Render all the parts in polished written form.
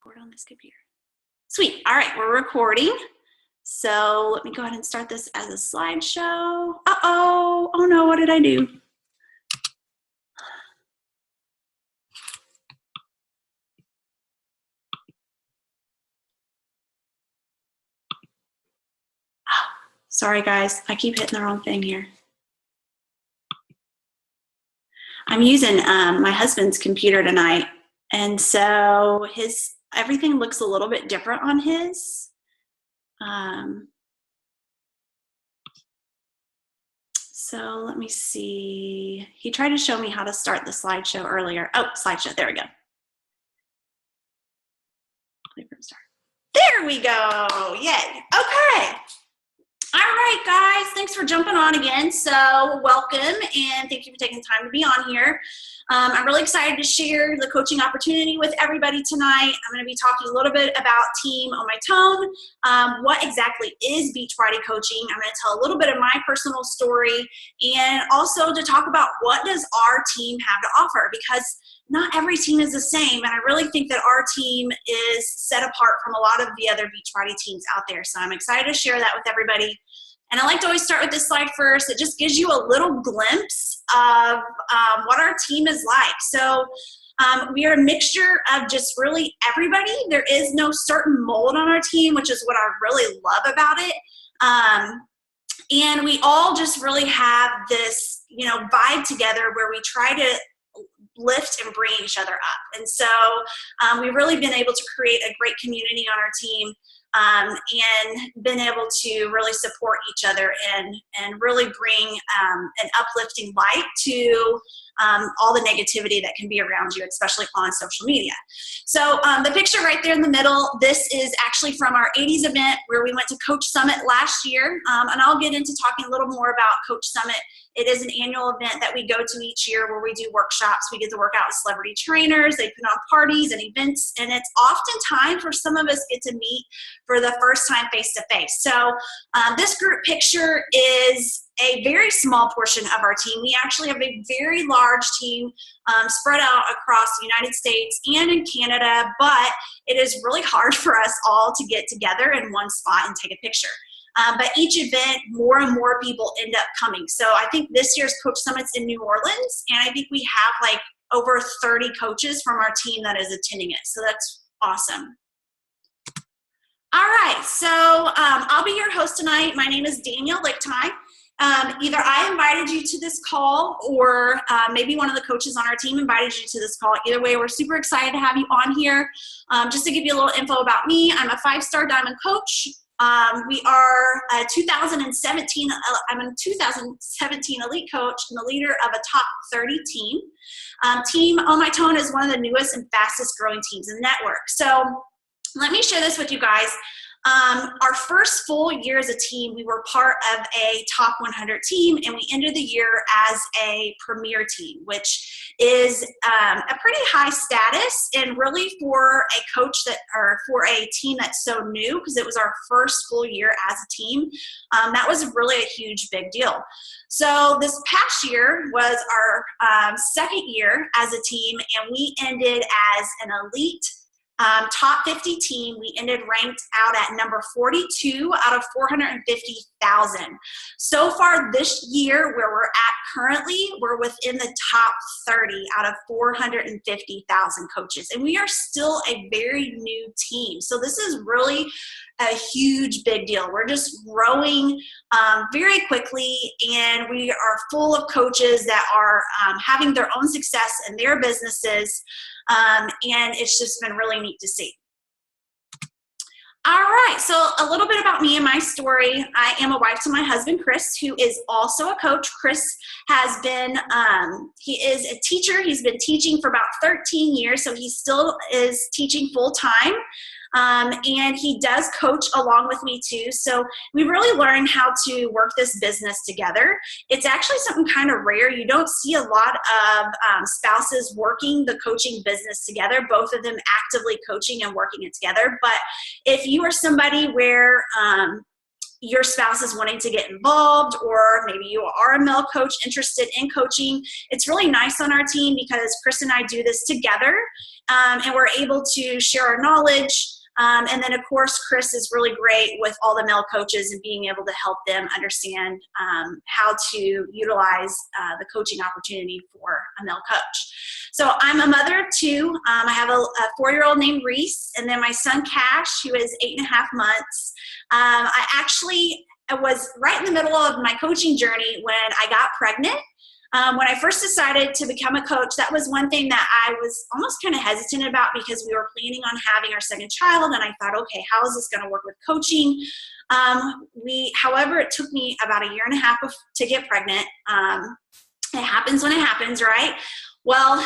record on this computer. Sweet. All right, we're recording. So let me go ahead and start this as a slideshow. Uh-oh. Oh no, what did I do? Sorry guys, I keep hitting the wrong thing here. I'm using my husband's computer tonight, and so everything looks a little bit different on his. So let me see. He tried to show me how to start the slideshow earlier. Oh, slideshow, there we go. Play from start. There we go, yay, okay. All right, guys, thanks for jumping on again. So welcome, and thank you for taking the time to be on here. I'm really excited to share the coaching opportunity with everybody tonight. I'm going to be talking a little bit about Team on my Tone. What exactly is Beachbody coaching? I'm going to tell a little bit of my personal story, and also to talk about what does our team have to offer, because not every team is the same, and I really think that our team is set apart from a lot of the other Beachbody teams out there. So I'm excited to share that with everybody. And I like to always start with this slide first. It just gives you a little glimpse of what our team is like. So we are a mixture of just really everybody. There is no certain mold on our team, which is what I really love about it. And we all just really have this, vibe together where we try to lift and bring each other up. And so we've really been able to create a great community on our team, and been able to really support each other and really bring an uplifting light to all the negativity that can be around you, especially on social media. So the picture right there in the middle, this is actually from our 80s event where we went to Coach Summit last year, and I'll get into talking a little more about Coach Summit. It is an annual event that we go to each year where we do workshops. We get to work out with celebrity trainers. They put on parties and events, and it's oftentimes where some of us get to meet for the first time face-to-face. So this group picture is a very small portion of our team. We actually have a very large team spread out across the United States and in Canada, but it is really hard for us all to get together in one spot and take a picture. But each event, more and more people end up coming. So I think this year's Coach Summit's in New Orleans, and I think we have like over 30 coaches from our team that is attending it. So that's awesome. All right, so I'll be your host tonight. My name is Danielle Lickteig. Either I invited you to this call, or maybe one of the coaches on our team invited you to this call. Either way, we're super excited to have you on here. Just to give you a little info about me, I'm a 5-star diamond coach. We are a 2017, I'm a 2017 elite coach and the leader of a top 30 team. Team On My Tone is one of the newest and fastest growing teams in the network. So let me share this with you guys. Our first full year as a team, we were part of a top 100 team, and we ended the year as a premier team, which is a pretty high status, and really for a coach or for a team that's so new, because it was our first full year as a team, that was really a huge big deal. So this past year was our second year as a team, and we ended as an elite top 50 team. We ended ranked out at number 42 out of 450,000. So far this year, where we're at currently, we're within the top 30 out of 450,000 coaches. And we are still a very new team. So this is really a huge big deal. We're just growing very quickly, and we are full of coaches that are having their own success in their businesses. And it's just been really neat to see. All right, so a little bit about me and my story. I am a wife to my husband, Chris, who is also a coach. Chris has been, he is a teacher. He's been teaching for about 13 years, so he still is teaching full time. And he does coach along with me too. So we really learned how to work this business together. It's actually something kind of rare. You don't see a lot of spouses working the coaching business together, both of them actively coaching and working it together. But if you are somebody where your spouse is wanting to get involved, or maybe you are a male coach interested in coaching, it's really nice on our team because Chris and I do this together, and we're able to share our knowledge. And then, of course, Chris is really great with all the male coaches and being able to help them understand how to utilize the coaching opportunity for a male coach. So I'm a mother of two. I have a 4-year-old named Reese, and then my son Cash, who is 8.5 months. I actually was right in the middle of my coaching journey when I got pregnant. When I first decided to become a coach, that was one thing that I was almost kind of hesitant about because we were planning on having our second child, and I thought, okay, how is this going to work with coaching? However, it took me about 1.5 years to get pregnant. It happens when it happens, right? Well,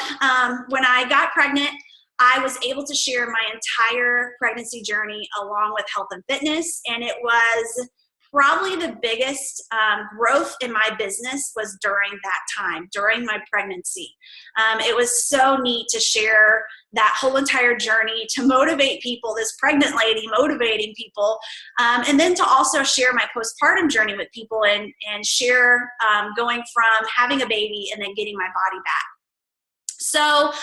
when I got pregnant, I was able to share my entire pregnancy journey along with health and fitness, and it was probably the biggest growth in my business was during that time, during my pregnancy. It was so neat to share that whole entire journey, to motivate people, this pregnant lady motivating people, and then to also share my postpartum journey with people and share going from having a baby and then getting my body back. So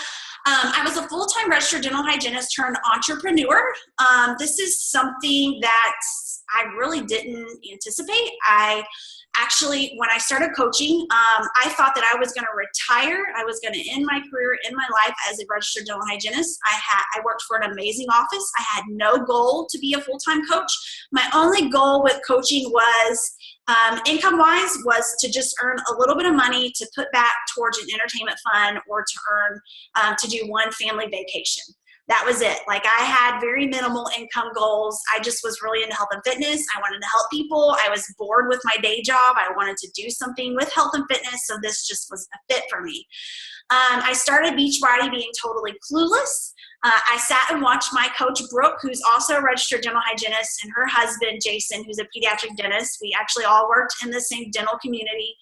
I was a full-time registered dental hygienist turned entrepreneur. This is something that I really didn't anticipate. I actually, when I started coaching, I thought that I was going to retire. I was going to end my career in my life as a registered dental hygienist. I worked for an amazing office. I had no goal to be a full-time coach. My only goal with coaching was income-wise was to just earn a little bit of money to put back towards an entertainment fund or to earn to do one family vacation. That was it. Like, I had very minimal income goals. I just was really into health and fitness. I wanted to help people. I was bored with my day job. I wanted to do something with health and fitness, so this just was a fit for me. I started Beachbody being totally clueless. I sat and watched my coach, Brooke, who's also a registered dental hygienist, and her husband, Jason, who's a pediatric dentist. We actually all worked in the same dental community.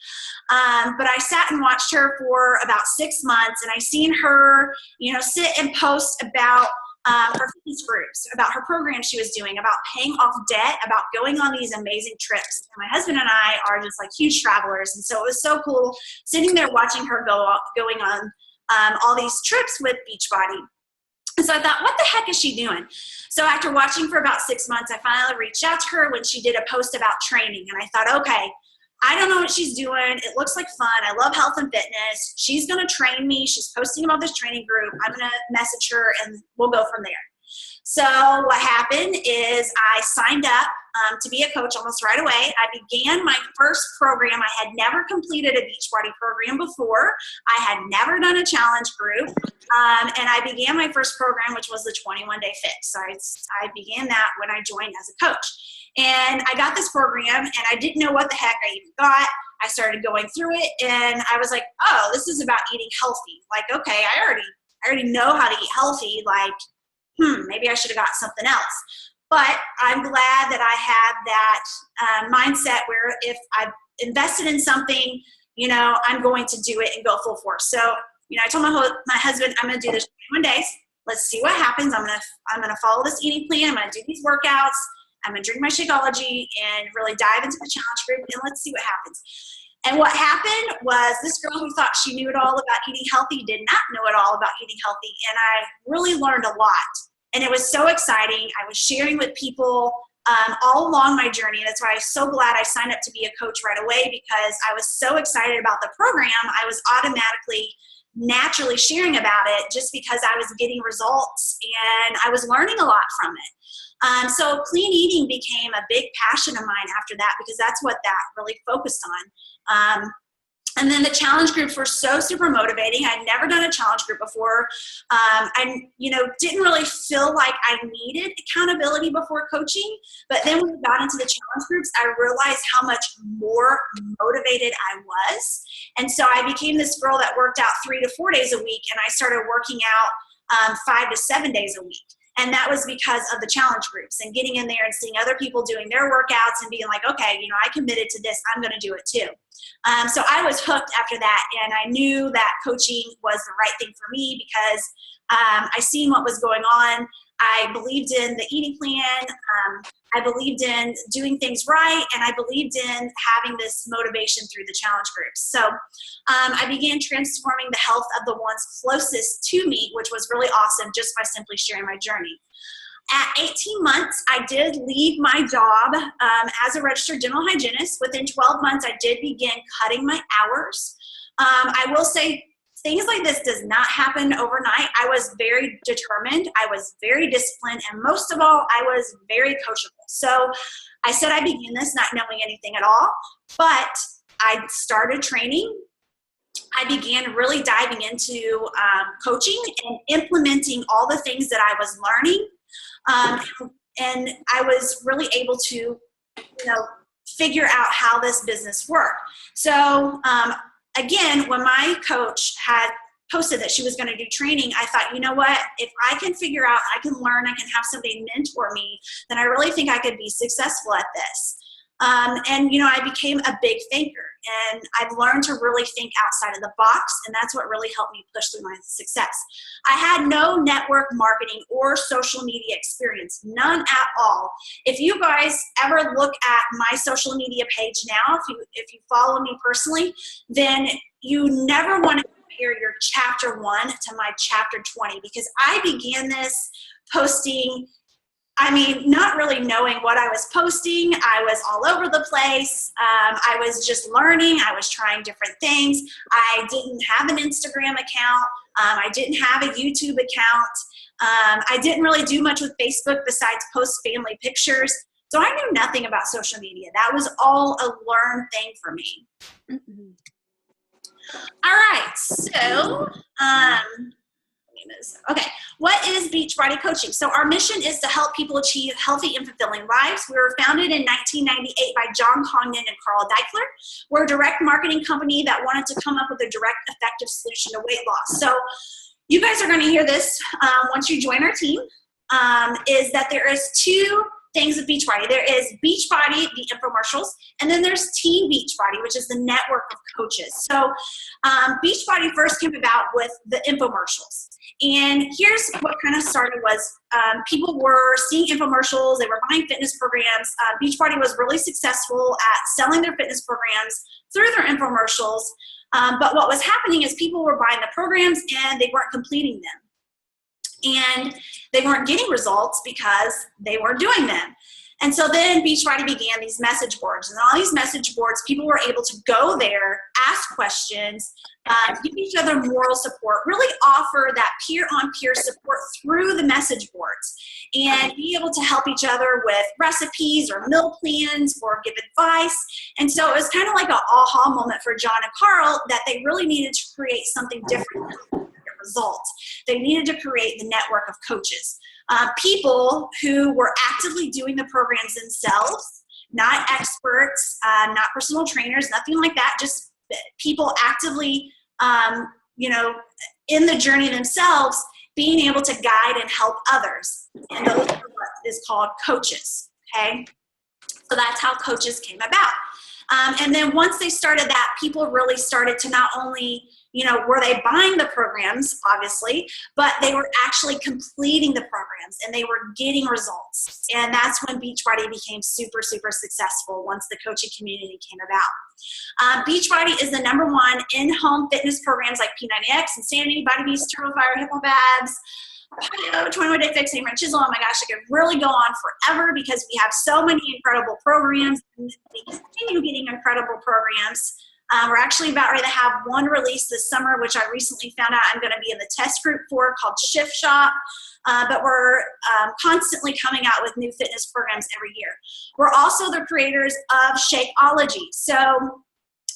But I sat and watched her for about 6 months, and I seen her, sit and post about her fitness groups, about her program she was doing, about paying off debt, about going on these amazing trips. And my husband and I are just like huge travelers, and so it was so cool sitting there watching her going on all these trips with Beachbody. And so I thought, what the heck is she doing? So after watching for about 6 months, I finally reached out to her when she did a post about training. And I thought, okay, I don't know what she's doing. It looks like fun. I love health and fitness. She's going to train me. She's posting about this training group. I'm going to message her and we'll go from there. So what happened is I signed up to be a coach almost right away. I began my first program. I had never completed a Beachbody program before. I had never done a challenge group. And I began my first program, which was the 21-day fix. So I began that when I joined as a coach. And I got this program, and I didn't know what the heck I even got. I started going through it, and I was like, oh, this is about eating healthy. Like, okay, I already know how to eat healthy. Like, maybe I should have got something else. But I'm glad that I have that mindset where if I've invested in something, I'm going to do it and go full force. So, I told my husband, I'm going to do this 21 days. Let's see what happens. I'm going to follow this eating plan. I'm going to do these workouts. I'm going to drink my Shakeology and really dive into the challenge group, and let's see what happens. And what happened was this girl who thought she knew it all about eating healthy did not know it all about eating healthy, and I really learned a lot. And it was so exciting. I was sharing with people all along my journey. That's why I'm so glad I signed up to be a coach right away, because I was so excited about the program. I was automatically, naturally sharing about it just because I was getting results and I was learning a lot from it. So clean eating became a big passion of mine after that, because that's what that really focused on. And then the challenge groups were so super motivating. I'd never done a challenge group before. I didn't really feel like I needed accountability before coaching. But then when we got into the challenge groups, I realized how much more motivated I was. And so I became this girl that worked out 3 to 4 days a week, and I started working out 5 to 7 days a week. And that was because of the challenge groups and getting in there and seeing other people doing their workouts and being like, okay, I committed to this. I'm going to do it too. So I was hooked after that. And I knew that coaching was the right thing for me, because I seen what was going on. I believed in the eating plan. I believed in doing things right, and I believed in having this motivation through the challenge groups. So I began transforming the health of the ones closest to me, which was really awesome, just by simply sharing my journey. At 18 months, I did leave my job as a registered dental hygienist. Within 12 months, I did begin cutting my hours. I will say, things like this does not happen overnight. I was very determined. I was very disciplined. And most of all, I was very coachable. So I said I began this not knowing anything at all, but I started training. I began really diving into coaching and implementing all the things that I was learning. And I was really able to, figure out how this business worked. So, again, when my coach had posted that she was going to do training, I thought, you know what, if I can figure out, I can learn, I can have somebody mentor me, then I really think I could be successful at this. I became a big thinker, and I've learned to really think outside of the box, and that's what really helped me push through my success. I had no network marketing or social media experience, none at all. If you guys ever look at my social media page now, if you follow me personally, then you never want to compare your chapter 1 to my chapter 20, because I began this posting, not really knowing what I was posting. I was all over the place. I was just learning. I was trying different things. I didn't have an Instagram account. I didn't have a YouTube account. I didn't really do much with Facebook besides post family pictures. So I knew nothing about social media. That was all a learned thing for me. Mm-hmm. All right, so okay, what is Beachbody coaching? So our mission is to help people achieve healthy and fulfilling lives. We were founded in 1998 by John Congdon and Carl Deichler. We're a direct marketing company that wanted to come up with a direct, effective solution to weight loss. So you guys are going to hear this once you join our team, is that there is 2 things with Beachbody. There is Beachbody, the infomercials, and then there's Team Beachbody, which is the network of coaches. So Beachbody first came about with the infomercials. And here's what kind of started was people were seeing infomercials, they were buying fitness programs. Beachbody was really successful at selling their fitness programs through their infomercials. But what was happening is people were buying the programs and they weren't completing them. And they weren't getting results because they weren't doing them. And so then Beachbody began these message boards. And on these message boards, people were able to go there, ask questions, give each other moral support, really offer that peer-on-peer support through the message boards, and be able to help each other with recipes or meal plans or give advice. And so it was kind of like an aha moment for John and Carl that they really needed to create something different results. They needed to create the network of coaches. People who were actively doing the programs themselves, not experts, not personal trainers, nothing like that, just people actively, in the journey themselves, being able to guide and help others. And those are what is called coaches, okay? So that's how coaches came about. And then once they started that, people really started to not only, were they buying the programs, obviously, but they were actually completing the programs and they were getting results. And that's when Beachbody became super, super successful once the coaching community came about. Beachbody is the #1 in-home fitness programs like P90X, Insanity, Body Beast, Turbo Fire, HippoBabs, 21-Day Fix, Hammer and Chisel. Oh my gosh, I could really go on forever because we have so many incredible programs. We continue getting incredible programs. We're actually about ready to have one release this summer, which I recently found out I'm going to be in the test group for, called Shift Shop. But we're constantly coming out with new fitness programs every year. We're also the creators of Shakeology. So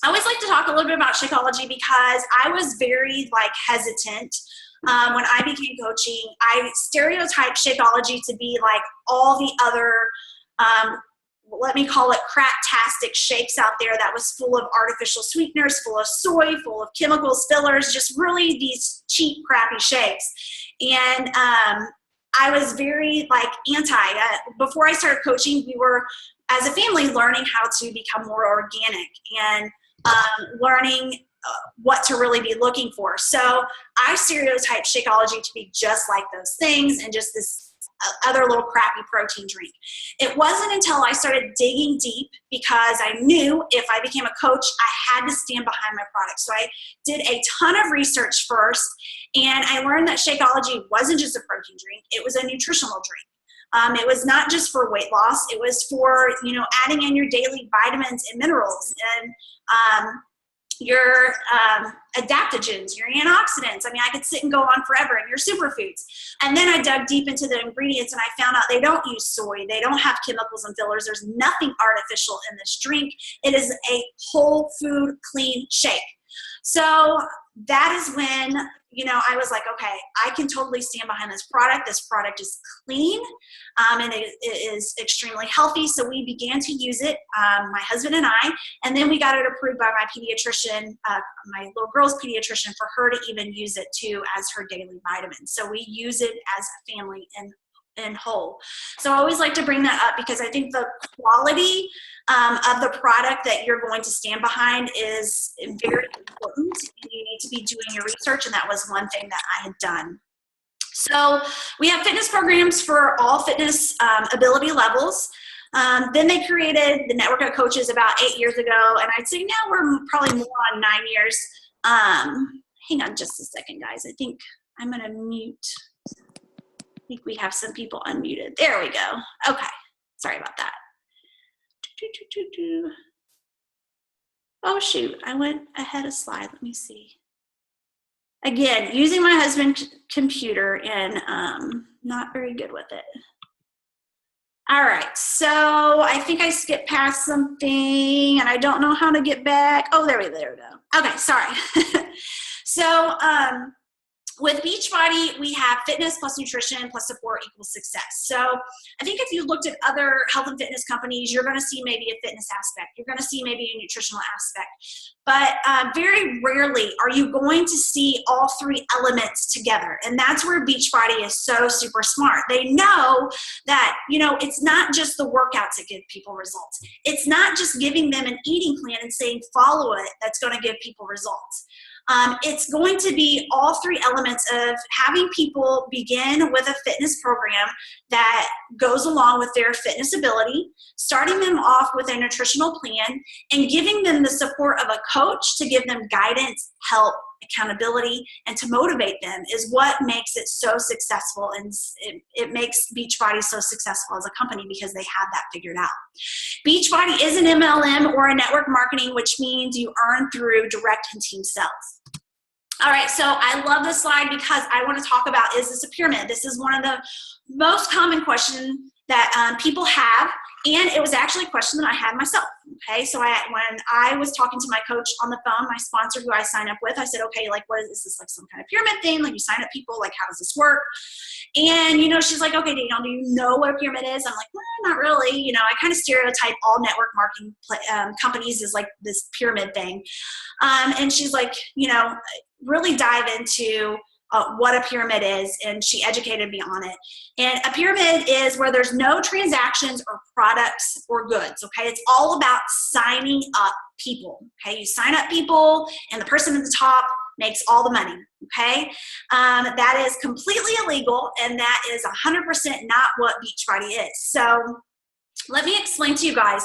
I always like to talk a little bit about Shakeology because I was very hesitant. When I began coaching, I stereotyped Shakeology to be like all the other, let me call it craptastic shakes out there that was full of artificial sweeteners, full of soy, full of chemicals, fillers, just really these cheap, crappy shakes. And I was very anti. Before I started coaching, we were, as a family, learning how to become more organic and learning what to really be looking for. So I stereotyped Shakeology to be just like those things and just this other little crappy protein drink. It wasn't until I started digging deep, because I knew if I became a coach, I had to stand behind my product. So I did a ton of research first, and I learned that Shakeology wasn't just a protein drink, it was a nutritional drink. It was not just for weight loss, it was for, adding in your daily vitamins and minerals, and your adaptogens, your antioxidants. I mean, I could sit and go on forever, and your superfoods. And then I dug deep into the ingredients, and I found out they don't use soy. They don't have chemicals and fillers. There's nothing artificial in this drink. It is a whole food clean shake. So that is when, I was like, okay, I can totally stand behind this product. This product is clean, and it is extremely healthy. So we began to use it, my husband and I, and then we got it approved by my pediatrician, my little girl's pediatrician, for her to even use it too as her daily vitamin. So we use it as a family in whole. So I always like to bring that up, because I think the quality of the product that you're going to stand behind is very important. You need to be doing your research, and that was one thing that I had done. So we have fitness programs for all fitness ability levels. Then they created the network of coaches about 8 years ago, and I'd say now we're probably more on 9 years. Hang on just a second, guys. I think I'm going to mute. I think we have some people unmuted. There we go. Okay. Sorry about that. Oh, shoot. I went ahead a slide. Let me see. Again, using my husband's computer, and not very good with it. All right. So I think I skipped past something, and I don't know how to get back. Oh, there we go. Okay. Sorry. So, with Beachbody, we have fitness plus nutrition plus support equals success. So I think if you looked at other health and fitness companies, you're going to see maybe a fitness aspect. You're going to see maybe a nutritional aspect. But very rarely are you going to see all three elements together. And that's where Beachbody is so super smart. They know that, it's not just the workouts that give people results. It's not just giving them an eating plan and saying, follow it, that's going to give people results. It's going to be all three elements of having people begin with a fitness program that goes along with their fitness ability, starting them off with a nutritional plan, and giving them the support of a coach to give them guidance, help, accountability, and to motivate them is what makes it so successful, and it makes Beachbody so successful as a company, because they have that figured out. Beachbody is an MLM, or a network marketing, which means you earn through direct and team sales. All right, so I love this slide because I want to talk about, is this a pyramid? This is one of the most common questions that people have, and it was actually a question that I had myself. Okay, so when I was talking to my coach on the phone, my sponsor who I sign up with, I said, okay, like, what is this, like some kind of pyramid thing? Like, you sign up people, like, how does this work? And, she's like, okay, Danielle, do you know what a pyramid is? I'm like, well, not really. I kind of stereotype all network marketing companies as like this pyramid thing. And she's like, really dive into what a pyramid is, and she educated me on it. And a pyramid is where there's no transactions or products or goods, okay? It's all about signing up people, okay? You sign up people, and the person at the top makes all the money, okay? That is completely illegal, and that is 100% not what Beachbody is. So let me explain to you guys.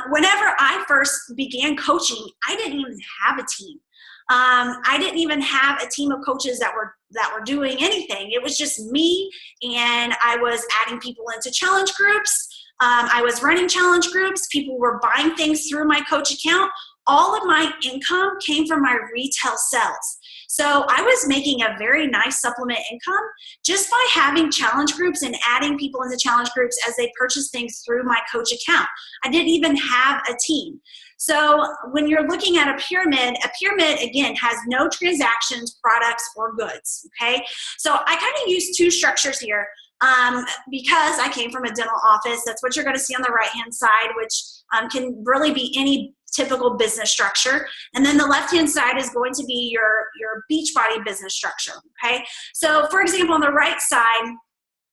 Whenever I first began coaching, I didn't even have a team. I didn't even have a team of coaches that were doing anything. It was just me, and I was adding people into challenge groups. I was running challenge groups. People were buying things through my coach account. All of my income came from my retail sales. So I was making a very nice supplement income just by having challenge groups and adding people into challenge groups as they purchase things through my coach account. I didn't even have a team. So when you're looking at a pyramid, again, has no transactions, products, or goods, okay? So I kind of use two structures here because I came from a dental office. That's what you're going to see on the right-hand side, which can really be any typical business structure. And then the left-hand side is going to be your Beachbody business structure, okay? So for example, on the right side,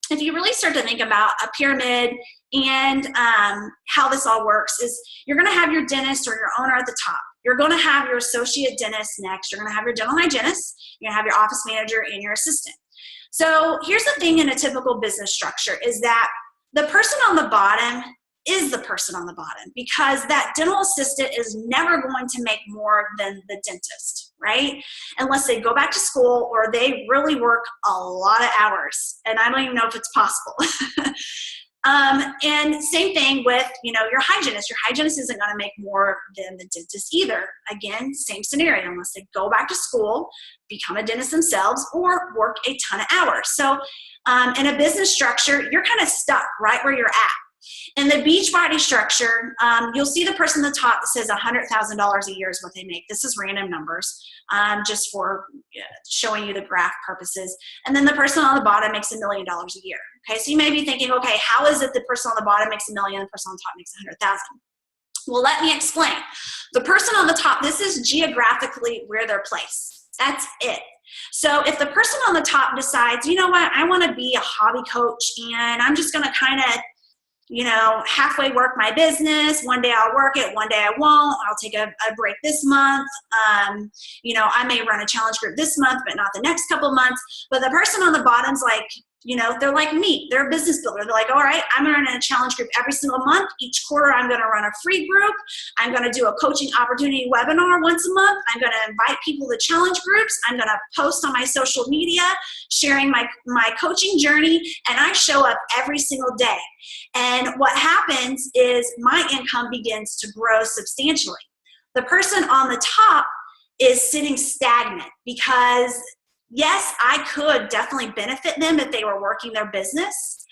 if you really start to think about a pyramid and how this all works, is you're going to have your dentist or your owner at the top. You're going to have your associate dentist next. You're going to have your dental hygienist. You're going to have your office manager and your assistant. So here's the thing in a typical business structure is that the person on the bottom is the person on the bottom, because that dental assistant is never going to make more than the dentist, right? Unless they go back to school or they really work a lot of hours. And I don't even know if it's possible. And same thing with, your hygienist. Your hygienist isn't going to make more than the dentist either. Again, same scenario, unless they go back to school, become a dentist themselves, or work a ton of hours. So in a business structure, you're kind of stuck right where you're at. In the Beachbody structure, you'll see the person at the top that says $100,000 a year is what they make. This is random numbers, just for showing you the graph purposes. And then the person on the bottom makes $1 million a year. Okay, so you may be thinking, okay, how is it the person on the bottom makes $1 million and the person on the top makes 100,000? Well, let me explain. The person on the top, this is geographically where they're placed. That's it. So if the person on the top decides, you know what, I want to be a hobby coach and I'm just going to kind of halfway work my business. One day I'll work it, one day I won't. I'll take a break this month. I may run a challenge group this month, but not the next couple months. But the person on the bottom's like, they're like me. They're a business builder. They're like, all right, I'm going to run a challenge group every single month. Each quarter, I'm going to run a free group. I'm going to do a coaching opportunity webinar once a month. I'm going to invite people to challenge groups. I'm going to post on my social media, sharing my coaching journey, and I show up every single day. And what happens is my income begins to grow substantially. The person on the top is sitting stagnant because yes, I could definitely benefit them if they were working their business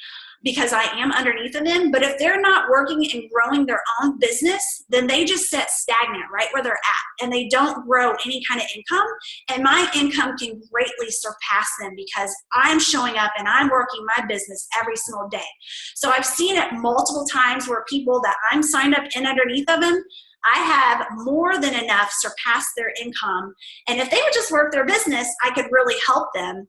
because I am underneath of them. But if they're not working and growing their own business, then they just sit stagnant right where they're at and they don't grow any kind of income. And my income can greatly surpass them because I'm showing up and I'm working my business every single day. So I've seen it multiple times where people that I'm signed up in underneath of them, I have more than enough surpass their income. And if they would just work their business, I could really help them.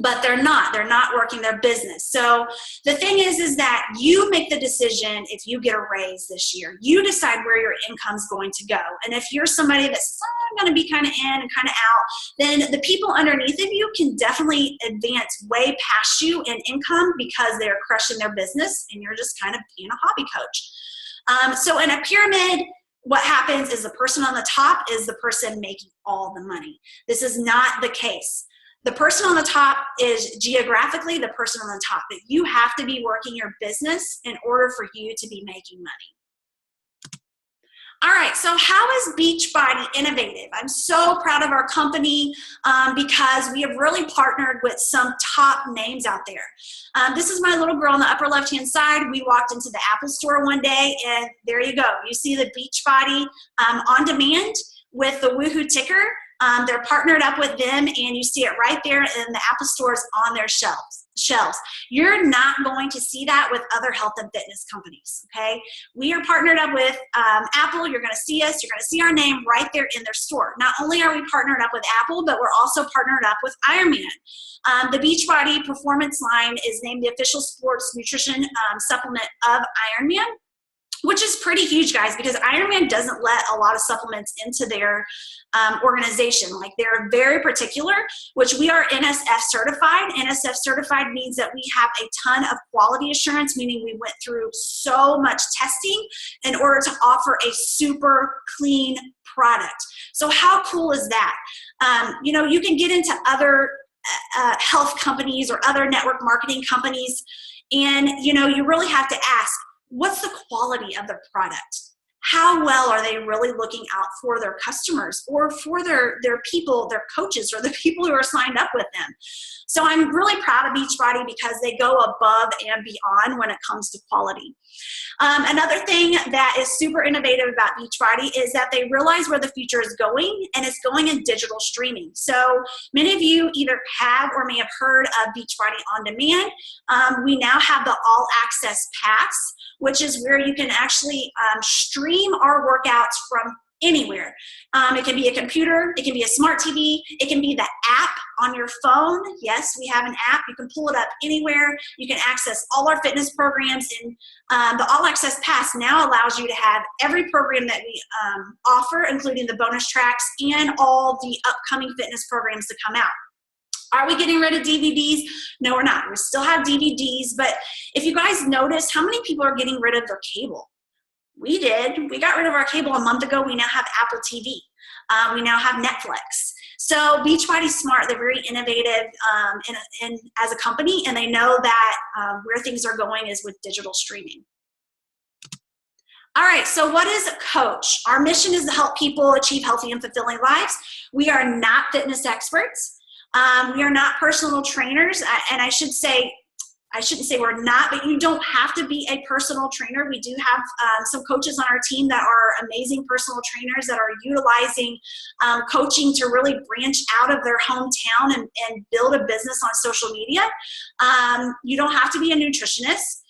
But they're not working their business. So the thing is that you make the decision if you get a raise this year. You decide where your income's going to go. And if you're somebody that says, I'm going to be kind of in and kind of out, then the people underneath of you can definitely advance way past you in income because they're crushing their business and you're just kind of being a hobby coach. So in a pyramid, what happens is the person on the top is the person making all the money. This is not the case. The person on the top is geographically the person on the top, but you have to be working your business in order for you to be making money. All right, so how is Beachbody Innovative? I'm so proud of our company because we have really partnered with some top names out there. This is my little girl on the upper left-hand side. We walked into the Apple store one day, and there you go. You see the Beachbody on demand with the Woohoo ticker. They're partnered up with them, and you see it right there in the Apple stores on their shelves. You're not going to see that with other health and fitness companies, okay? We are partnered up with Apple. You're going to see us. You're going to see our name right there in their store. Not only are we partnered up with Apple, but we're also partnered up with Ironman. The Beachbody Performance line is named the official sports nutrition supplement of Ironman, which is pretty huge, guys, because Ironman doesn't let a lot of supplements into their organization. Like, they're very particular, which we are NSF certified. NSF certified means that we have a ton of quality assurance, meaning we went through so much testing in order to offer a super clean product. So how cool is that? You can get into other health companies or other network marketing companies, and you really have to ask, what's the quality of the product? How well are they really looking out for their customers or for their people, their coaches, or the people who are signed up with them? So I'm really proud of Beachbody because they go above and beyond when it comes to quality. Another thing that is super innovative about Beachbody is that they realize where the future is going, and it's going in digital streaming. So many of you either have or may have heard of Beachbody On Demand. We now have the All Access Pass, which is where you can actually stream our workouts from anywhere. It can be a computer, it can be a smart TV, it can be the app on your phone. Yes, we have an app. You can pull it up anywhere. You can access all our fitness programs, and the All Access Pass now allows you to have every program that we offer, including the bonus tracks and all the upcoming fitness programs to come out. Are we getting rid of DVDs? No, we're not. We still have DVDs, but if you guys notice, how many people are getting rid of their cable? We did. We got rid of our cable a month ago. We now have Apple TV. We now have Netflix. So Beachbody's smart. They're very innovative in as a company, and they know that where things are going is with digital streaming. All right, so what is a coach? Our mission is to help people achieve healthy and fulfilling lives. We are not fitness experts. We are not personal trainers, and I shouldn't say we're not, but you don't have to be a personal trainer. We do have some coaches on our team that are amazing personal trainers that are utilizing coaching to really branch out of their hometown and build a business on social media. You don't have to be a nutritionist.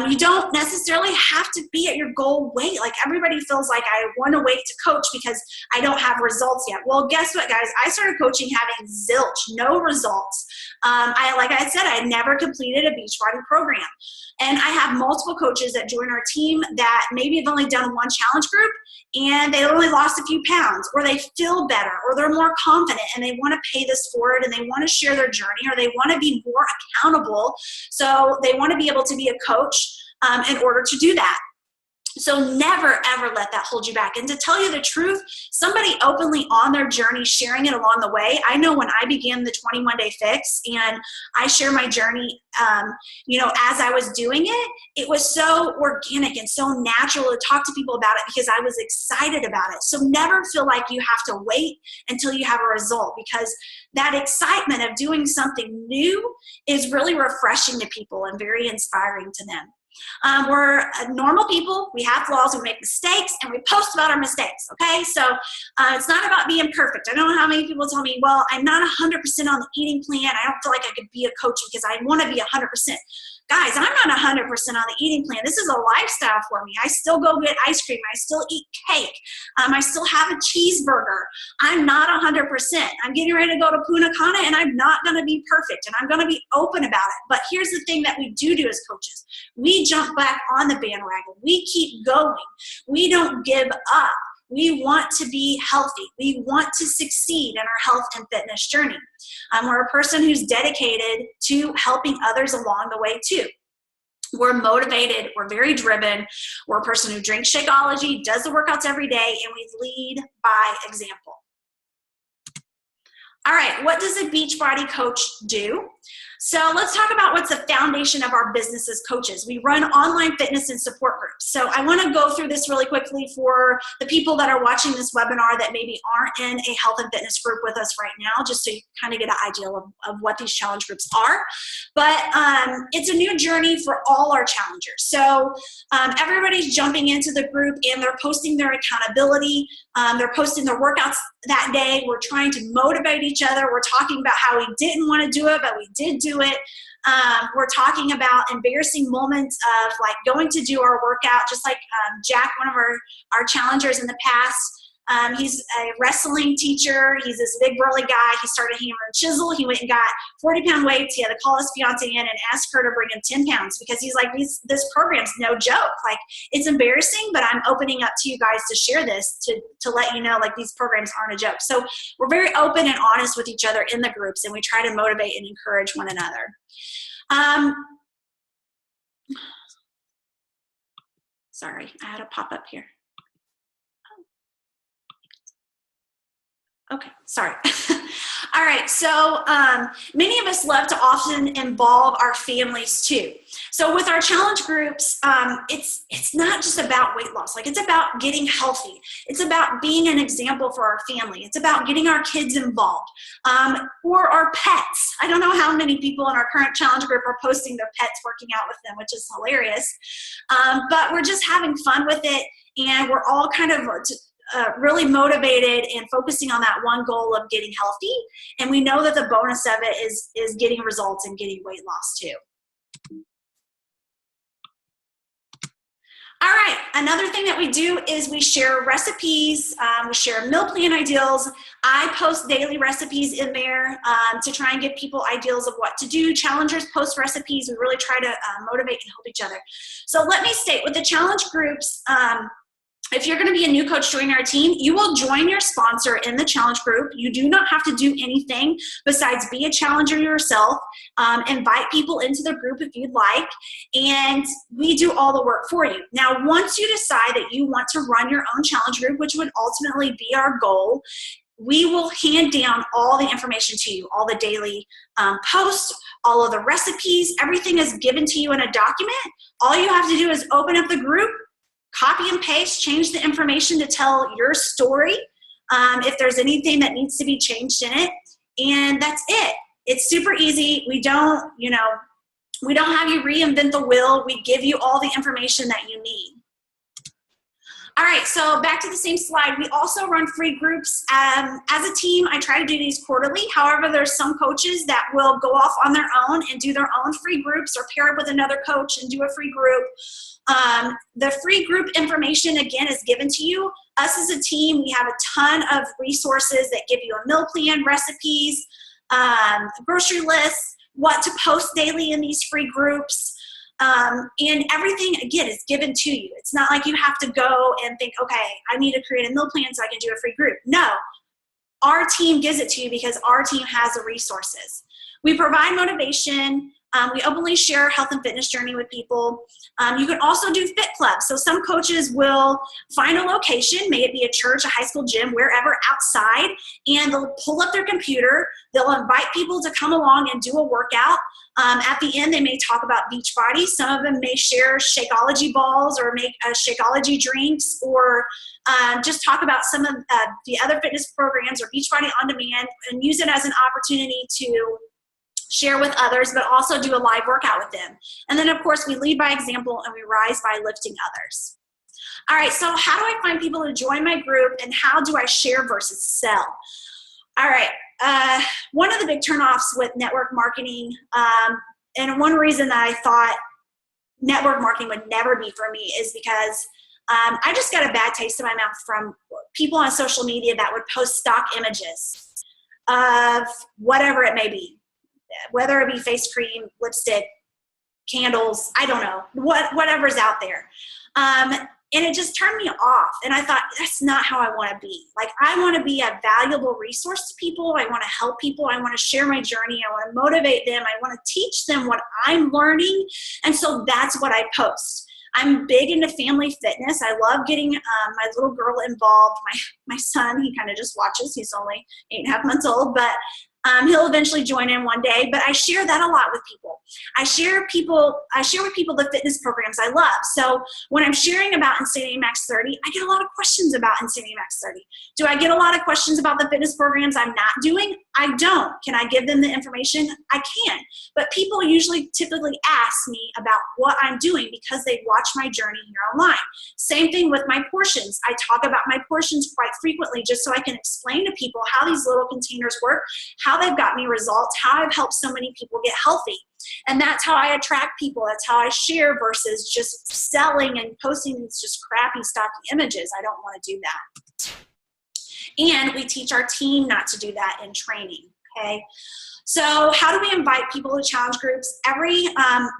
You don't necessarily have to be at your goal weight. Like, everybody feels like I want to wait to coach because I don't have results yet. Well, guess what, guys? I started coaching having zilch, no results. Like I said, I never completed a Beachbody program. And I have multiple coaches that join our team that maybe have only done one challenge group and they only lost a few pounds, or they feel better, or they're more confident and they want to pay this forward and they want to share their journey, or they want to be more accountable. So they want to be able to be a coach in order to do that. So never, ever let that hold you back. And to tell you the truth, somebody openly on their journey, sharing it along the way. I know when I began the 21-day fix and I share my journey, as I was doing it, it was so organic and so natural to talk to people about it because I was excited about it. So never feel like you have to wait until you have a result, because that excitement of doing something new is really refreshing to people and very inspiring to them. We're normal people. We have flaws. We make mistakes, and we post about our mistakes. Okay, so it's not about being perfect. I don't know how many people tell me, "Well, I'm not 100% on the eating plan. I don't feel like I could be a coach because I want to be 100%." Guys, I'm not 100% on the eating plan. This is a lifestyle for me. I still go get ice cream. I still eat cake. I still have a cheeseburger. I'm not 100%. I'm getting ready to go to Punta Cana, and I'm not going to be perfect, and I'm going to be open about it. But here's the thing that we do as coaches. We jump back on the bandwagon. We keep going. We don't give up. We want to be healthy. We want to succeed in our health and fitness journey. We're a person who's dedicated to helping others along the way too. We're motivated. We're very driven. We're a person who drinks Shakeology, does the workouts every day, and we lead by example. All right, what does a Beachbody coach do? So let's talk about what's the foundation of our business as coaches. We run online fitness and support groups. So I want to go through this really quickly for the people that are watching this webinar that maybe aren't in a health and fitness group with us right now, just so you kind of get an idea of what these challenge groups are. But it's a new journey for all our challengers. So everybody's jumping into the group and they're posting their accountability. They're posting their workouts that day. We're trying to motivate each other. We're talking about how we didn't want to do it, but we did do it. We're talking about embarrassing moments of like going to do our workout, just like Jack, one of our challengers in the past. He's a wrestling teacher. He's this big burly guy. He started hammer and chisel. He went and got 40-pound weights. He had to call his fiance in and ask her to bring him 10 pounds because he's like, this program's no joke. Like, it's embarrassing, but I'm opening up to you guys to share this to let you know, like, these programs aren't a joke. So we're very open and honest with each other in the groups, and we try to motivate and encourage one another. Sorry, I had a pop up here. Okay, sorry. All right, so many of us love to often involve our families too. So with our challenge groups, it's not just about weight loss. Like, it's about getting healthy. It's about being an example for our family. It's about getting our kids involved, or our pets. I don't know how many people in our current challenge group are posting their pets working out with them, which is hilarious. But we're just having fun with it, and we're all kind of really motivated and focusing on that one goal of getting healthy. And we know that the bonus of it is getting results and getting weight loss too. All right, another thing that we do is we share recipes, we share meal plan ideals. I post daily recipes in there to try and give people ideals of what to do. Challengers post recipes. We really try to motivate and help each other. So let me state, with the challenge groups, if you're going to be a new coach joining our team, you will join your sponsor in the challenge group. You do not have to do anything besides be a challenger yourself, invite people into the group if you'd like, and we do all the work for you. Now, once you decide that you want to run your own challenge group, which would ultimately be our goal, we will hand down all the information to you, all the daily posts, all of the recipes, everything is given to you in a document. All you have to do is open up the group, copy and paste, change the information to tell your story, if there's anything that needs to be changed in it, and that's it. It's super easy. We don't, we don't have you reinvent the wheel. We give you all the information that you need. All right, so back to the same slide. We also run free groups. As a team, I try to do these quarterly. However, there's some coaches that will go off on their own and do their own free groups, or pair up with another coach and do a free group. The free group information, again, is given to you. Us as a team, we have a ton of resources that give you a meal plan, recipes, grocery lists, what to post daily in these free groups. And everything, again, is given to you. It's not like you have to go and think, okay, I need to create a meal plan so I can do a free group. No, our team gives it to you because our team has the resources. We provide motivation. We openly share our health and fitness journey with people. You can also do fit clubs. So some coaches will find a location, may it be a church, a high school gym, wherever outside, and they'll pull up their computer. They'll invite people to come along and do a workout. At the end, they may talk about Beachbody. Some of them may share Shakeology balls or make Shakeology drinks, or just talk about some of the other fitness programs or Beachbody On Demand, and use it as an opportunity to share with others, but also do a live workout with them. And then, of course, we lead by example and we rise by lifting others. All right, so how do I find people to join my group, and how do I share versus sell? All right, one of the big turnoffs with network marketing, and one reason that I thought network marketing would never be for me, is because I just got a bad taste in my mouth from people on social media that would post stock images of whatever it may be, whether it be face cream, lipstick, candles, I don't know, whatever's out there. And it just turned me off. And I thought, that's not how I want to be. Like, I want to be a valuable resource to people. I want to help people. I want to share my journey. I want to motivate them. I want to teach them what I'm learning. And so that's what I post. I'm big into family fitness. I love getting my little girl involved. My son, he kind of just watches. He's only 8.5 months old, but he'll eventually join in one day. But I share that a lot with people. I share with people the fitness programs I love. So when I'm sharing about Insanity Max 30, I get a lot of questions about Insanity Max 30. Do I get a lot of questions about the fitness programs I'm not doing? I don't. Can I give them the information? I can. But people typically ask me about what I'm doing because they watch my journey here online. Same thing with my portions. I talk about my portions quite frequently just so I can explain to people how these little containers work, how they've got me results, how I've helped so many people get healthy. And that's how I attract people. That's how I share versus just selling and posting these just crappy, stocky images. I don't want to do that. And we teach our team not to do that in training, okay? So how do we invite people to challenge groups? Every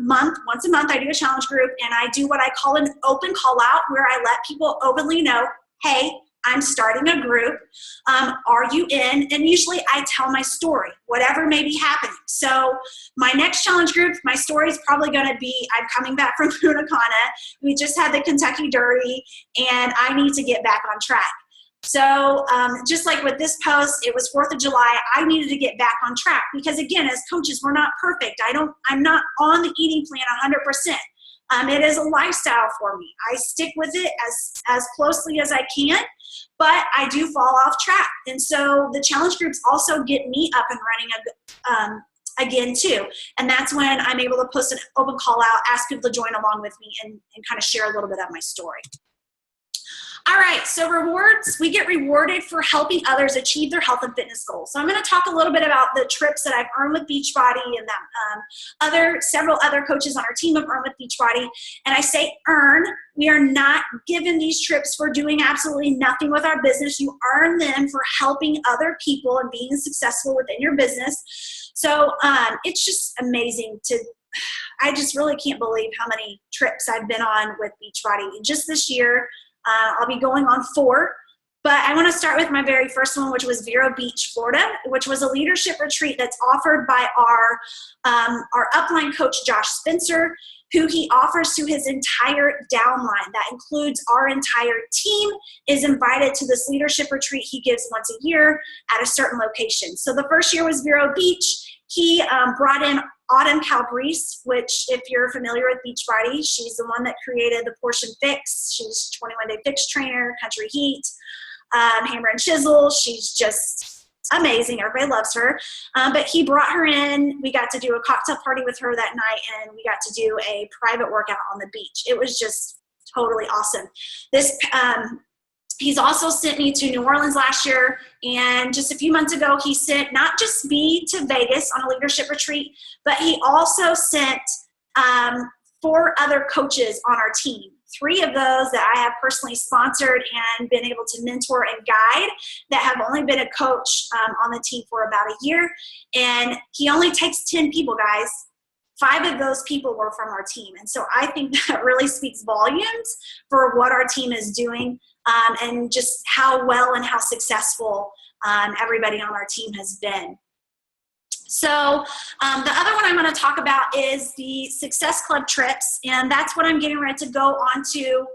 month, once a month, I do a challenge group, and I do what I call an open call out, where I let people openly know, hey, I'm starting a group. Are you in? And usually I tell my story, whatever may be happening. So my next challenge group, my story is probably going to be, I'm coming back from Punta Cana. We just had the Kentucky Derby, and I need to get back on track. So just like with this post, it was 4th of July. I needed to get back on track because, again, as coaches, we're not perfect. I'm not on the eating plan 100%. It is a lifestyle for me. I stick with it as closely as I can, but I do fall off track. And so the challenge groups also get me up and running again too. And that's when I'm able to post an open call out, ask people to join along with me, and kind of share a little bit of my story. All right, so rewards, we get rewarded for helping others achieve their health and fitness goals. So I'm going to talk a little bit about the trips that I've earned with Beachbody and that several other coaches on our team have earned with Beachbody. And I say earn. We are not given these trips for doing absolutely nothing with our business. You earn them for helping other people and being successful within your business. So it's just amazing I just really can't believe how many trips I've been on with Beachbody. Just this year, I'll be going on 4, but I want to start with my very first one, which was Vero Beach, Florida, which was a leadership retreat that's offered by our upline coach, Josh Spencer, who he offers to his entire downline. That includes our entire team is invited to this leadership retreat he gives once a year at a certain location. So the first year was Vero Beach. He brought in Autumn Calabrese, which if you're familiar with Beachbody, she's the one that created the Portion Fix. She's 21-day fix trainer, Country Heat, Hammer and Chisel. She's just amazing. Everybody loves her. But he brought her in. We got to do a cocktail party with her that night, and we got to do a private workout on the beach. It was just totally awesome. He's also sent me to New Orleans last year, and just a few months ago, he sent not just me to Vegas on a leadership retreat, but he also sent 4 other coaches on our team. 3 of those that I have personally sponsored and been able to mentor and guide that have only been a coach on the team for about a year. And he only takes 10 people, guys. 5 of those people were from our team. And so I think that really speaks volumes for what our team is doing and just how well and how successful everybody on our team has been. So the other one I'm going to talk about is the Success Club trips, and that's what I'm getting ready to go on to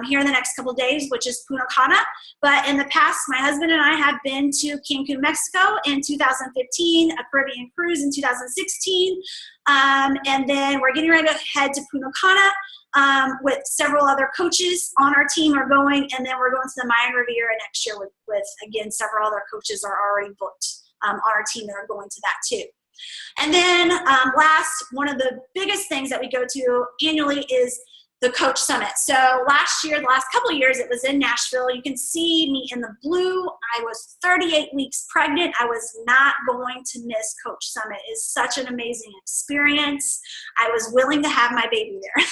here in the next couple of days, which is Punta Cana. But in the past, my husband and I have been to Cancun, Mexico in 2015, a Caribbean cruise in 2016, and then we're getting ready to head to Punta Cana with several other coaches on our team are going, and then we're going to the Mayan Riviera next year with again, several other coaches are already booked on our team that are going to that too. And then last, one of the biggest things that we go to annually is the Coach Summit. So last year, the last couple of years, it was in Nashville. You can see me in the blue. I was 38 weeks pregnant. I was not going to miss Coach Summit. It's such an amazing experience. I was willing to have my baby there.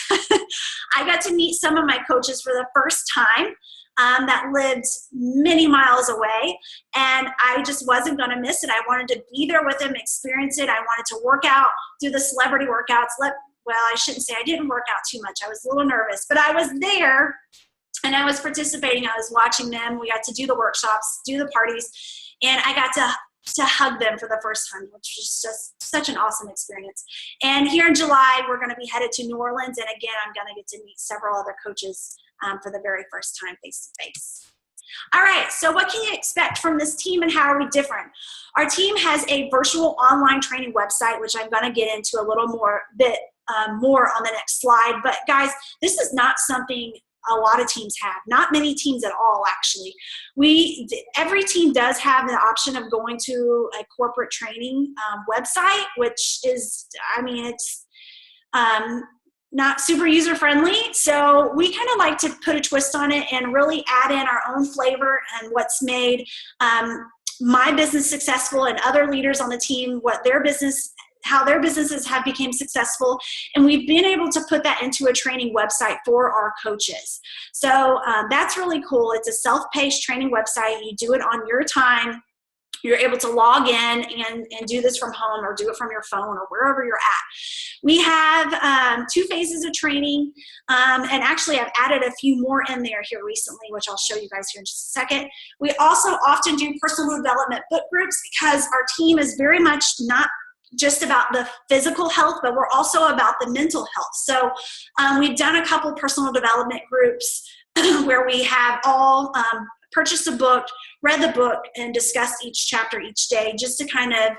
I got to meet some of my coaches for the first time that lived many miles away, and I just wasn't going to miss it. I wanted to be there with them, experience it. I wanted to work out, do the celebrity workouts. Well, I shouldn't say I didn't work out too much. I was a little nervous, but I was there and I was participating. I was watching them. We got to do the workshops, do the parties, and I got to hug them for the first time, which was just such an awesome experience. And here in July, we're going to be headed to New Orleans, and again, I'm going to get to meet several other coaches for the very first time face-to-face. All right, so what can you expect from this team and how are we different? Our team has a virtual online training website, which I'm going to get into a little more on the next slide. But guys, this is not something a lot of teams have. Not many teams at all, actually. Every team does have the option of going to a corporate training website, which is, it's not super user-friendly. So we kind of like to put a twist on it and really add in our own flavor and what's made my business successful and other leaders on the team, how their businesses have become successful. And we've been able to put that into a training website for our coaches. So that's really cool. It's a self-paced training website. You do it on your time. You're able to log in and do this from home or do it from your phone or wherever you're at. We have 2 phases of training, and actually I've added a few more in there here recently, which I'll show you guys here in just a second. We also often do personal development book groups because our team is very much not just about the physical health, but we're also about the mental health. So we've done a couple personal development groups where we have all purchased a book, read the book, and discussed each chapter each day just to kind of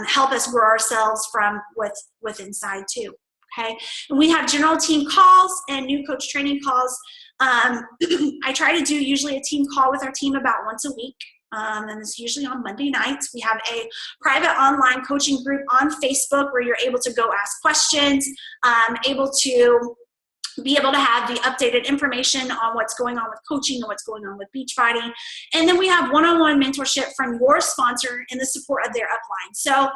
help us grow ourselves from what's inside too, okay? And we have general team calls and new coach training calls. I try to do usually a team call with our team about once a week. And it's usually on Monday nights. We have a private online coaching group on Facebook where you're able to go ask questions, able to be able to have the updated information on what's going on with coaching and what's going on with Beachbody. And then we have one-on-one mentorship from your sponsor in the support of their upline. So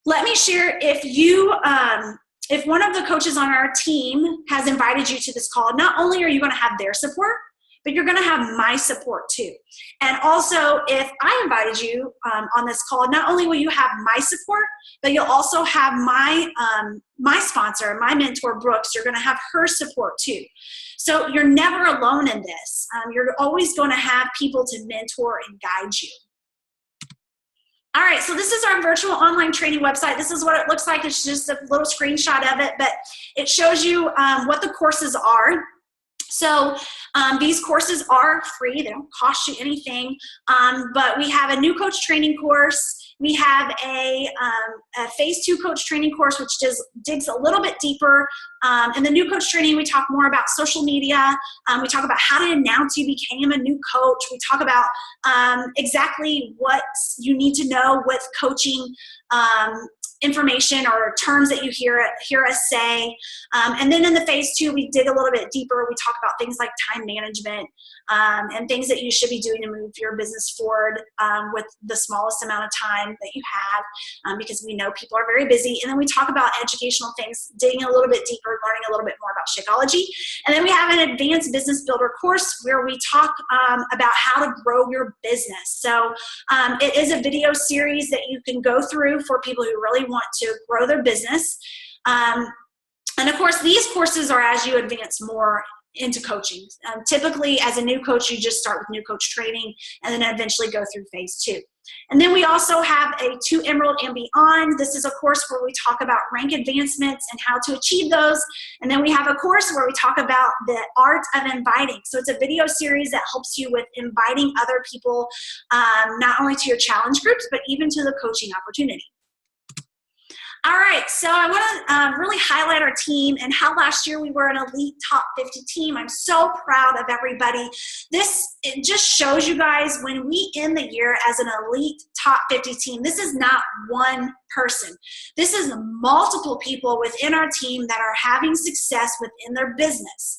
let me share, if one of the coaches on our team has invited you to this call, not only are you going to have their support, but you're going to have my support too. And also, if I invited you on this call, not only will you have my support, but you'll also have my sponsor, my mentor, Brooks. You're going to have her support too. So you're never alone in this. You're always going to have people to mentor and guide you. All right, so this is our virtual online training website. This is what it looks like. It's just a little screenshot of it, but it shows you what the courses are. So these courses are free. They don't cost you anything, but we have a new coach training course. We have a phase 2 coach training course, which digs a little bit deeper. In the new coach training, we talk more about social media. We talk about how to announce you became a new coach. We talk about exactly what you need to know with coaching information or terms that you hear us say. And then in the phase 2, we dig a little bit deeper. We talk about things like time management and things that you should be doing to move your business forward with the smallest amount of time that you have, because we know people are very busy. And then we talk about educational things, digging a little bit deeper, learning a little bit more about Shakeology. And then we have an advanced business builder course where we talk about how to grow your business. So it is a video series that you can go through for people who really want to grow their business. And of course, these courses are as you advance more into coaching. Typically, as a new coach, you just start with new coach training and then eventually go through phase 2. And then we also have a 2 Emerald and Beyond. This is a course where we talk about rank advancements and how to achieve those. And then we have a course where we talk about the art of inviting. So it's a video series that helps you with inviting other people, not only to your challenge groups, but even to the coaching opportunity. All right, so I want to really highlight our team and how last year we were an elite top 50 team. I'm so proud of everybody. It just shows you guys when we end the year as an elite top 50 team, this is not one person. This is multiple people within our team that are having success within their business.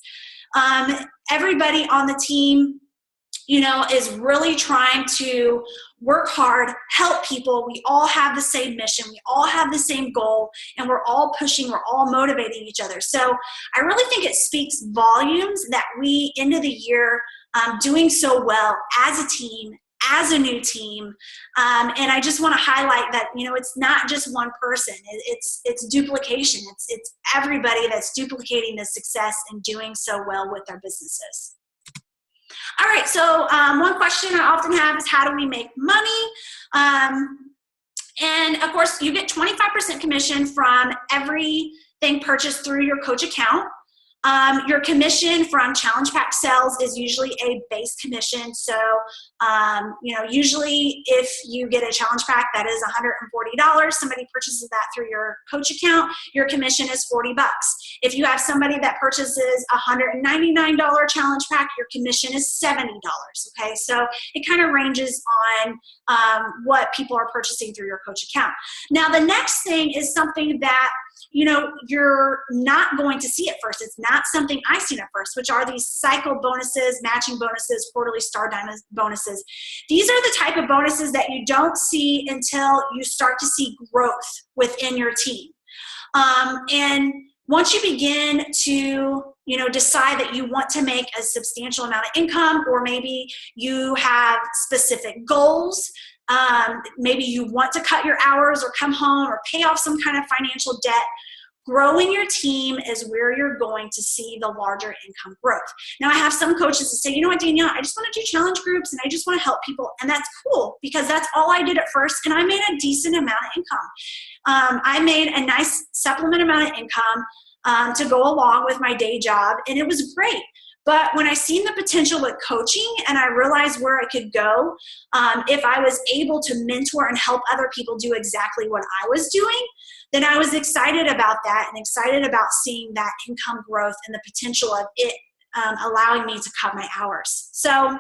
Everybody on the team, is really trying to work hard, help people. We all have the same mission. We all have the same goal, and we're all pushing, we're all motivating each other. So I really think it speaks volumes that we ended the year doing so well as a team, as a new team. And I just want to highlight that, it's not just one person. It's duplication. It's everybody that's duplicating the success and doing so well with their businesses. All right, so one question I often have is, how do we make money? And of course, you get 25% commission from everything purchased through your coach account. Your commission from challenge pack sales is usually a base commission. So, usually if you get a challenge pack that is $140, somebody purchases that through your coach account, your commission is $40. If you have somebody that purchases a $199 challenge pack, your commission is $70. Okay, so it kind of ranges on what people are purchasing through your coach account. Now, the next thing is something that you're not going to see at first. It's not something I've seen at first, which are these cycle bonuses, matching bonuses, quarterly star diamond bonuses. These are the type of bonuses that you don't see until you start to see growth within your team. And once you begin to, decide that you want to make a substantial amount of income, or maybe you have specific goals, maybe you want to cut your hours or come home or pay off some kind of financial debt, growing your team is where you're going to see the larger income growth. Now, I have some coaches that say, Danielle, I just want to do challenge groups and I just want to help people. And that's cool, because that's all I did at first. And I made a decent amount of income. I made a nice supplement amount of income to go along with my day job. And it was great. But when I seen the potential with coaching and I realized where I could go, if I was able to mentor and help other people do exactly what I was doing, then I was excited about that and excited about seeing that income growth and the potential of it allowing me to cut my hours. So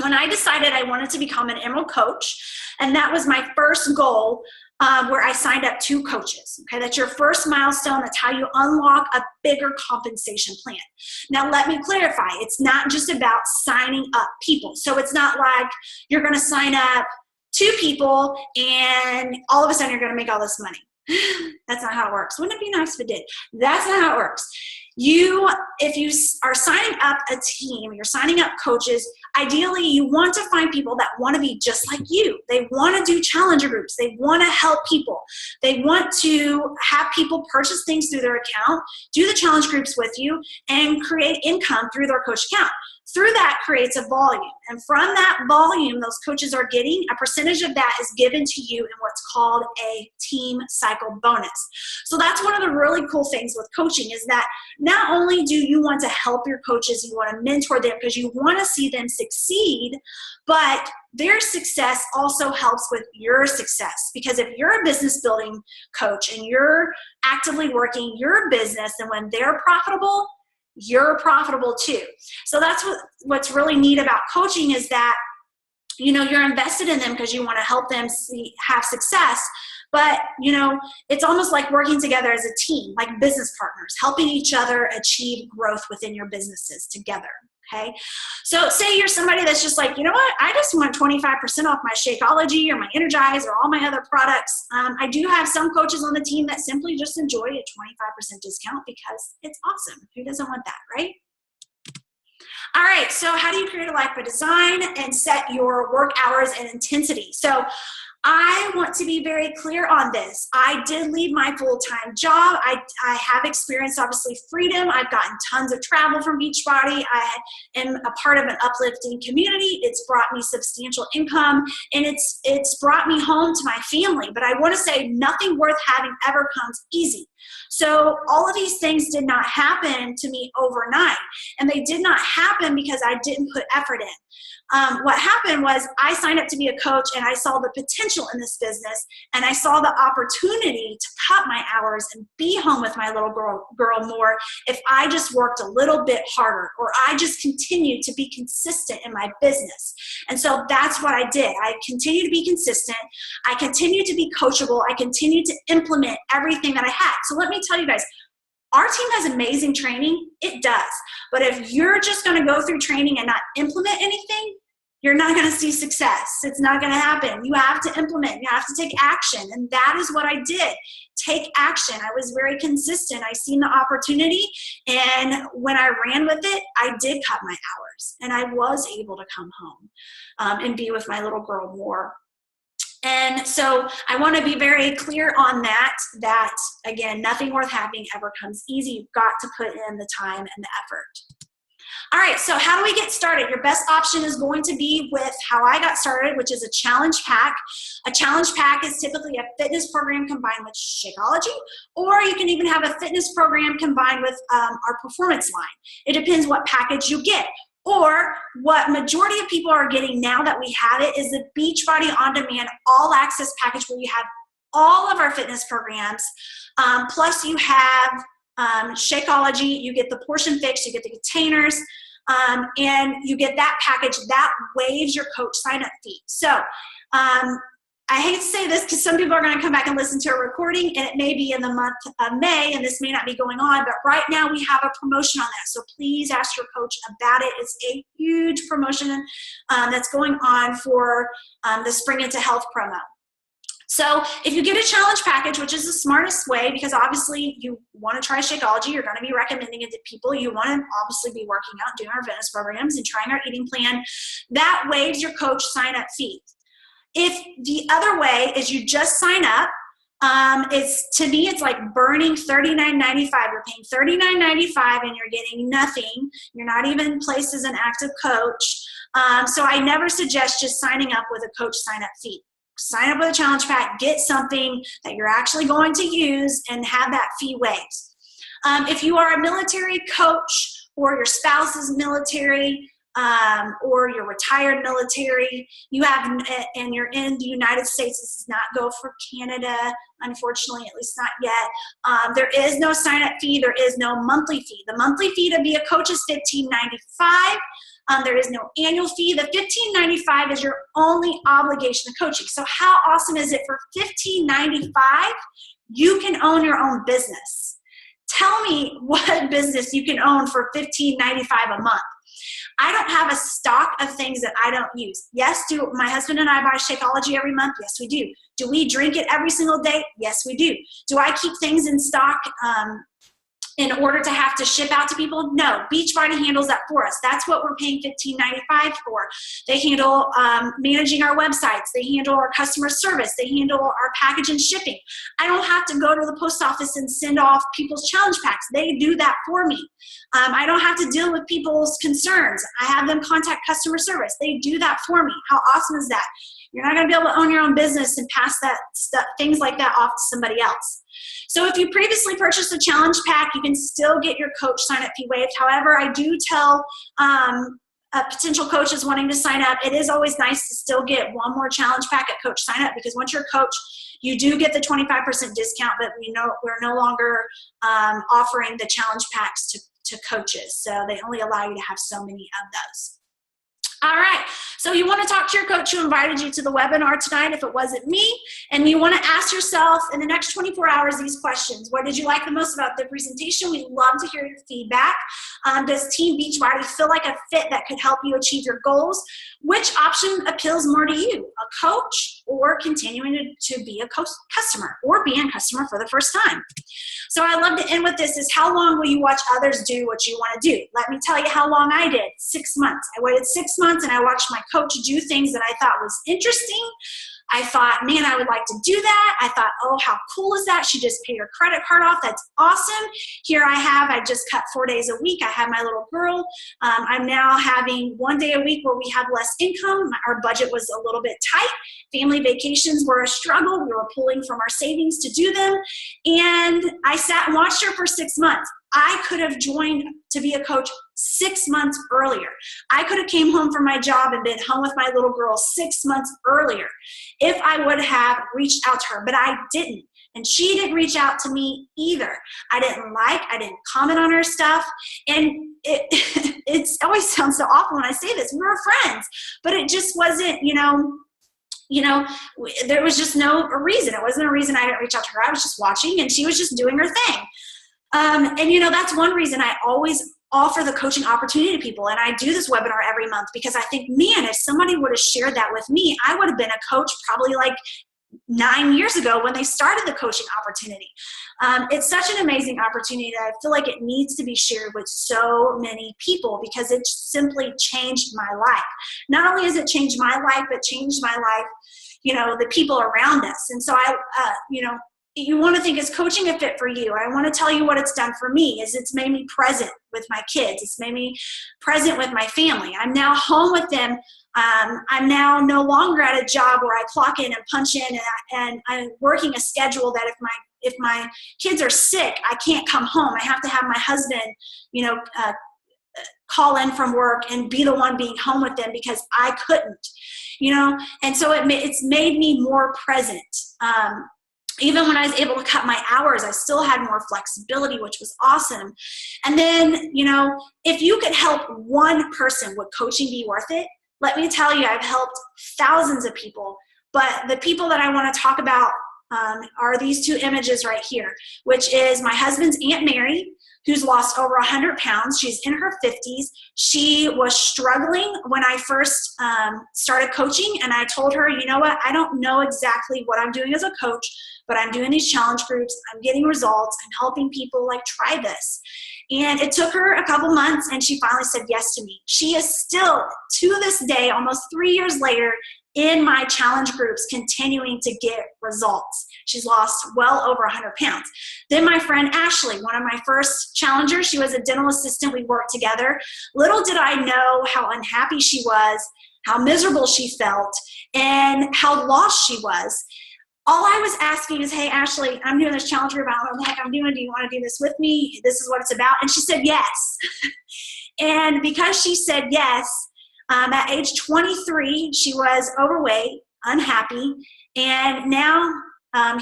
when I decided I wanted to become an Emerald coach, and that was my first goal, where I signed up 2 coaches. Okay, that's your first milestone. That's how you unlock a bigger compensation plan. Now, let me clarify. It's not just about signing up people. So it's not like you're going to sign up 2 people and all of a sudden you're going to make all this money. That's not how it works. Wouldn't it be nice if it did? That's not how it works. If you are signing up a team, you're signing up coaches, ideally you want to find people that want to be just like you. They want to do challenger groups. They want to help people. They want to have people purchase things through their account, do the challenge groups with you, and create income through their coach account. Through that creates a volume. And from that volume those coaches are getting, a percentage of that is given to you in what's called a team cycle bonus. So that's one of the really cool things with coaching is that not only do you want to help your coaches, you want to mentor them because you want to see them succeed, but their success also helps with your success. Because if you're a business building coach and you're actively working your business, and when they're profitable, you're profitable too. So that's what's really neat about coaching is that, you know, you're invested in them because you want to help them have success. But, you know, it's almost like working together as a team, like business partners, helping each other achieve growth within your businesses together. Okay. So say you're somebody that's just like, you know what, I just want 25% off my Shakeology or my Energize or all my other products. I do have some coaches on the team that simply just enjoy a 25% discount because it's awesome. Who doesn't want that, right? All right, so how do you create a life by design and set your work hours and intensity? So I want to be very clear on this. I did leave my full-time job. I have experienced, obviously, freedom. I've gotten tons of travel from Beachbody. I am a part of an uplifting community. It's brought me substantial income, and it's brought me home to my family. But I want to say nothing worth having ever comes easy. So all of these things did not happen to me overnight, and they did not happen because I didn't put effort in. What happened was I signed up to be a coach, and I saw the potential in this business, and I saw the opportunity to cut my hours and be home with my little girl more if I just worked a little bit harder, or I just continued to be consistent in my business. And so that's what I did. I continued to be consistent. I continued to be coachable. I continued to implement everything that I had. So let me tell you guys, our team has amazing training. It does. But if you're just going to go through training and not implement anything, you're not going to see success. It's not going to happen. You have to implement. You have to take action. And that is what I did. Take action. I was very consistent. I seen the opportunity. And when I ran with it, I did cut my hours. And I was able to come home and be with my little girl more. And so I want to be very clear on that, again, nothing worth having ever comes easy. You've got to put in the time and the effort. All right, so how do we get started? Your best option is going to be with how I got started, which is a challenge pack. A challenge pack is typically a fitness program combined with Shakeology, or you can even have a fitness program combined with our performance line. It depends what package you get. Or what majority of people are getting now that we have it is the Beachbody On Demand All Access package, where you have all of our fitness programs, plus you have Shakeology, you get the portion fix, you get the containers, and you get that package that waives your coach sign-up fee. So I hate to say this because some people are going to come back and listen to a recording, and it may be in the month of May, and this may not be going on, but right now we have a promotion on that. So please ask your coach about it. It's a huge promotion that's going on for the Spring Into Health promo. So if you get a challenge package, which is the smartest way, because obviously you want to try Shakeology, you're going to be recommending it to people. You want to obviously be working out, doing our fitness programs, and trying our eating plan. That waives your coach sign-up fee. If the other way is you just sign up, to me, it's like burning $39.95. You're paying $39.95 and you're getting nothing. You're not even placed as an active coach. So I never suggest just signing up with a coach sign-up fee. Sign up with a challenge pack, get something that you're actually going to use, and have that fee waived. If you are a military coach, or your spouse is military, or you're retired military, and you're in the United States, this does not go for Canada, unfortunately, at least not yet. There is no sign-up fee. There is no monthly fee. The monthly fee to be a coach is $15.95. There is no annual fee. The $15.95 is your only obligation to coaching. So how awesome is it for $15.95? You can own your own business. Tell me what business you can own for $15.95 a month. I don't have a stock of things that I don't use. Yes, do my husband and I buy Shakeology every month? Yes, we do. Do we drink it every single day? Yes, we do. Do I keep things in stock in order to have to ship out to people? No, Beachbody handles that for us. That's what we're paying $15.95 for. They handle managing our websites. They handle our customer service. They handle our package and shipping. I don't have to go to the post office and send off people's challenge packs. They do that for me. I don't have to deal with people's concerns. I have them contact customer service. They do that for me. How awesome is that? You're not going to be able to own your own business and pass that stuff, things like that off to somebody else. So if you previously purchased a challenge pack, you can still get your coach sign-up fee waived. However, I do tell potential coaches wanting to sign up, it is always nice to still get one more challenge pack at coach sign-up, because once you're a coach, you do get the 25% discount, but we're no longer offering the challenge packs to coaches. So they only allow you to have so many of those. All right, so you want to talk to your coach who invited you to the webinar tonight if it wasn't me, and you want to ask yourself in the next 24 hours these questions. What did you like the most about the presentation? We'd love to hear your feedback. Does Team Beachbody feel like a fit that could help you achieve your goals? Which option appeals more to you, a coach or continuing to be a customer or being a customer for the first time? So I'd love to end with this is, how long will you watch others do what you want to do? Let me tell you how long I did. 6 months. I waited 6 months and I watched my coach do things that I thought was interesting. I thought, man, I would like to do that. I thought, oh, how cool is that? She just paid her credit card off. That's awesome. Here I just cut 4 days a week. I have my little girl. I'm now having 1 day a week where we have less income. Our budget was a little bit tight. Family vacations were a struggle. We were pulling from our savings to do them. And I sat and watched her for 6 months. I could have joined to be a coach 6 months earlier. I could have came home from my job and been home with my little girl 6 months earlier if I would have reached out to her, but I didn't. And she didn't reach out to me either. I didn't comment on her stuff. And it always sounds so awful when I say this. We were friends, but it just wasn't, there was just no reason. It wasn't a reason I didn't reach out to her. I was just watching and she was just doing her thing. That's one reason I always offer the coaching opportunity to people. And I do this webinar every month because I think, man, if somebody would have shared that with me, I would have been a coach probably like 9 years ago when they started the coaching opportunity. It's such an amazing opportunity that I feel like it needs to be shared with so many people because it simply changed my life. Not only has it changed my life, but changed my life, the people around us. And so you want to think, is coaching a fit for you? I want to tell you what it's done for me is it's made me present with my kids. It's made me present with my family. I'm now home with them. I'm now no longer at a job where I clock in and punch in and I'm working a schedule that if my kids are sick, I can't come home. I have to have my husband, call in from work and be the one being home with them because I couldn't, and so it's made me more present. Even when I was able to cut my hours, I still had more flexibility, which was awesome. And then, if you could help one person, would coaching be worth it? Let me tell you, I've helped thousands of people, but the people that I want to talk about are these two images right here, which is my husband's Aunt Mary, who's lost over 100 pounds. She's in her 50s. She was struggling when I first started coaching, and I told her, you know what, I don't know exactly what I'm doing as a coach, but I'm doing these challenge groups. I'm getting results. I'm helping people try this. And it took her a couple months, and she finally said yes to me. She is still, to this day, almost 3 years later, in my challenge groups, continuing to get results. She's lost well over 100 pounds. Then my friend Ashley, one of my first challengers, she was a dental assistant. We worked together. Little did I know how unhappy she was, how miserable she felt, and how lost she was. All I was asking is, hey, Ashley, I'm doing this challenge group. I don't know what the heck I'm doing. Do you want to do this with me? This is what it's about. And she said yes. And because she said yes, at age 23, she was overweight, unhappy, and now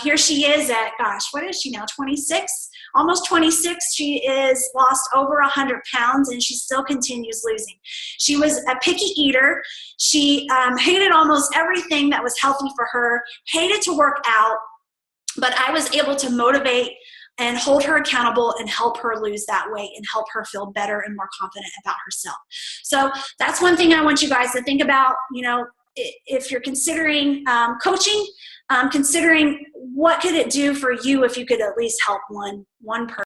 Here she is at, gosh, what is she now, 26? Almost 26. She is lost over 100 pounds, and she still continues losing. She was a picky eater. She hated almost everything that was healthy for her, hated to work out, but I was able to motivate and hold her accountable and help her lose that weight and help her feel better and more confident about herself. So that's one thing I want you guys to think about. You know, if you're considering coaching, considering what could it do for you if you could at least help one person.